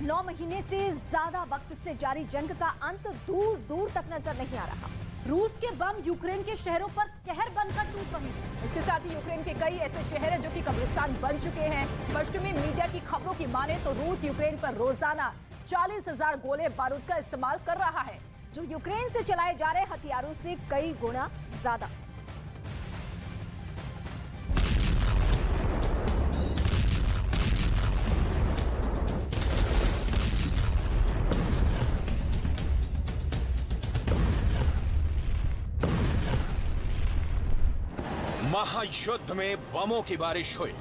9 महीने से ज्यादा वक्त से जारी जंग का अंत दूर दूर तक नजर नहीं आ रहा। रूस के बम यूक्रेन के शहरों पर कहर बनकर टूट रहे हैं। इसके साथ ही यूक्रेन के कई ऐसे शहर हैं जो कि कब्रिस्तान बन चुके हैं। पश्चिमी मीडिया की खबरों की माने तो रूस यूक्रेन पर रोजाना 40,000 गोले बारूद का इस्तेमाल कर रहा है, जो यूक्रेन से चलाए जा रहे हथियारों से कई गुना ज्यादा। महायुद्ध में बमों की बारिश हुई,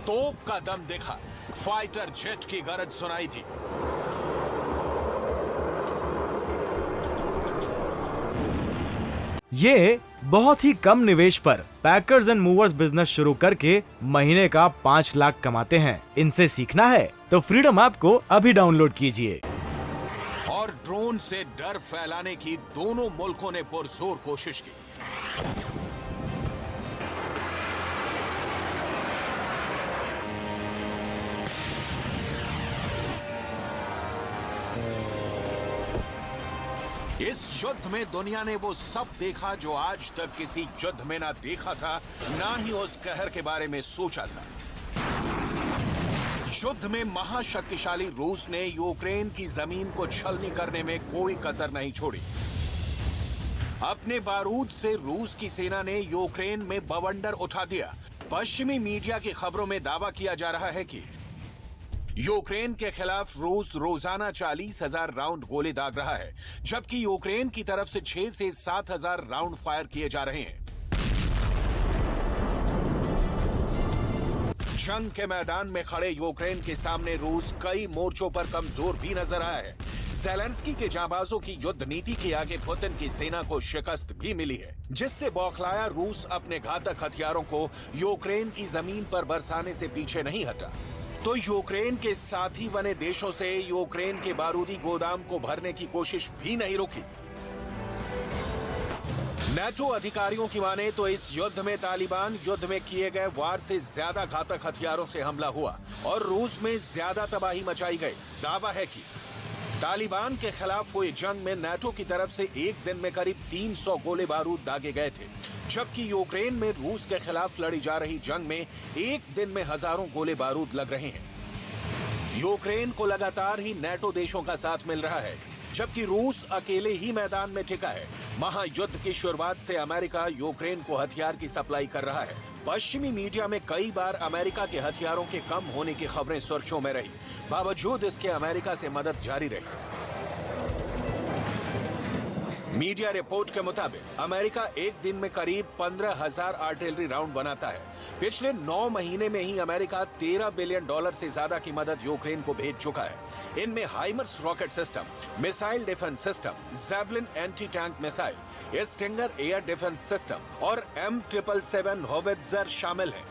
तोप का दम दिखा, फाइटर जेट की गरज सुनाई दी। ये बहुत ही कम निवेश पर पैकर्स एंड मूवर्स बिजनेस शुरू करके महीने का 5 लाख कमाते हैं। इनसे सीखना है तो फ्रीडम ऐप को अभी डाउनलोड कीजिए। और ड्रोन से डर फैलाने की दोनों मुल्कों ने पुरजोर कोशिश की। इस युद्ध में दुनिया ने वो सब देखा जो आज तक किसी युद्ध में ना देखा था, ना ही उस कहर के बारे में सोचा था। युद्ध में महाशक्तिशाली रूस ने यूक्रेन की जमीन को छलनी करने में कोई कसर नहीं छोड़ी। अपने बारूद से रूस की सेना ने यूक्रेन में बवंडर उठा दिया। पश्चिमी मीडिया की खबरों में दावा किया जा रहा है कि यूक्रेन के खिलाफ रूस रोजाना 40,000 राउंड गोले दाग रहा है, जबकि यूक्रेन की तरफ से 6 से 7,000 राउंड फायर किए जा रहे हैं। जंग के मैदान में खड़े यूक्रेन के सामने रूस कई मोर्चों पर कमजोर भी नजर आया है। ज़ेलेंस्की के जांबाजों की युद्ध नीति के आगे पुतिन की सेना को शिकस्त भी मिली है, जिससे बौखलाया रूस अपने घातक हथियारों को यूक्रेन की जमीन पर बरसाने से पीछे नहीं हटा। तो यूक्रेन के साथी बने देशों से यूक्रेन के बारूदी गोदाम को भरने की कोशिश भी नहीं रुकी। नेटो अधिकारियों की माने तो इस युद्ध में तालिबान युद्ध में किए गए वार से ज्यादा घातक हथियारों से हमला हुआ और रूस में ज्यादा तबाही मचाई गई। दावा है कि तालिबान के खिलाफ हुई जंग में नेटो की तरफ से एक दिन में करीब 300 गोले बारूद दागे गए थे, जबकि यूक्रेन में रूस के खिलाफ लड़ी जा रही जंग में एक दिन में हजारों गोले बारूद लग रहे हैं। यूक्रेन को लगातार ही नेटो देशों का साथ मिल रहा है, जबकि रूस अकेले ही मैदान में टिका है। महायुद्ध की शुरुआत से अमेरिका यूक्रेन को हथियार की सप्लाई कर रहा है। पश्चिमी मीडिया में कई बार अमेरिका के हथियारों के कम होने की खबरें सुर्खियों में रही, बावजूद इसके अमेरिका से मदद जारी रही। मीडिया रिपोर्ट के मुताबिक अमेरिका एक दिन में करीब 15,000 आर्टिलरी राउंड बनाता है। पिछले 9 महीने में ही अमेरिका $13 बिलियन से ज्यादा की मदद यूक्रेन को भेज चुका है। इनमें HIMARS rocket system, missile defence system, javelin anti tank missile, stinger air defence system और M777 होवित्जर शामिल हैं।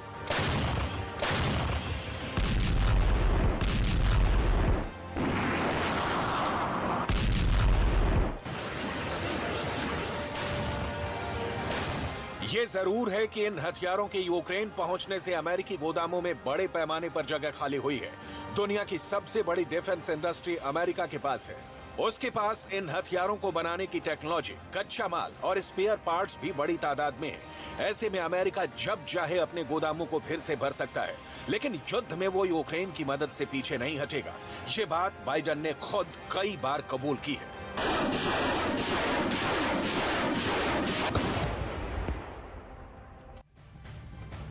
ये जरूर है कि इन हथियारों के यूक्रेन पहुंचने से अमेरिकी गोदामों में बड़े पैमाने पर जगह खाली हुई है। दुनिया की सबसे बड़ी डिफेंस इंडस्ट्री अमेरिका के पास है। उसके पास इन हथियारों को बनाने की टेक्नोलॉजी, कच्चा माल और स्पेयर पार्ट्स भी बड़ी तादाद में है। ऐसे में अमेरिका जब चाहे अपने गोदामों को फिर से भर सकता है, लेकिन युद्ध में वो यूक्रेन की मदद से पीछे नहीं हटेगा। ये बात बाइडेन ने खुद कई बार कबूल की है।